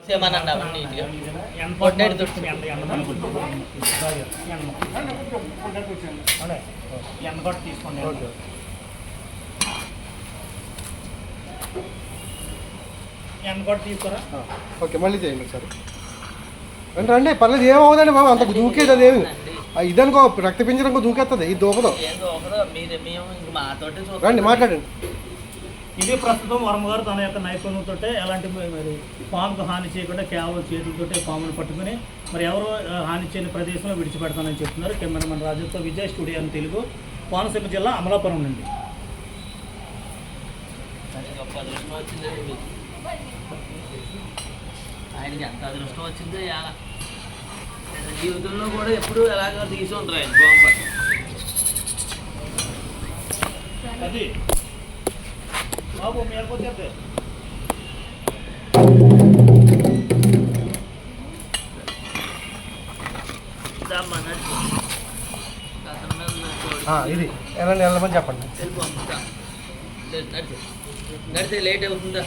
సేమనండి అవన్నీ నీట్గా ఎండగొట్టు తీసుకోండి. ఎండగొట్టు తీసుకోరా. ఓకే మళ్ళీ చేయండి సార్. అంటే రండి పర్లేదు, ఏమవుదండి బాబు, అంత దూకేది అదేమి ఇదనుకో రక్త పింజరంకో దూకేస్తుంది, ఇది దూకదు. రండి మాట్లాడండి. ఇది ప్రస్తుతం వర్మగారు తన యొక్క నైపుణ్యంతో ఎలాంటి మరి పాముకు హాని చేయకుండా కేవలం చేతులతోటే పామును పట్టుకుని మరి ఎవరు హాని చేయని ప్రదేశంలో విడిచిపెడతానని చెప్తున్నారు. కెమెరామెన్ రాజుతో విజయ్ స్టూడియో అని తెలుగు, కోనసీమ జిల్లా అమలాపురం నుండి. ఆయనకి ఎంత అదృష్టం వచ్చిందో జీవితంలో కూడా ఎప్పుడు ఎలాగో తీసుకుంటారు ఆయన బాగుంది. అది బాబు మేరపోతే ఇది ఎలా వెళ్ళమని చెప్పండి. నడితే లేట్ అవుతుందా?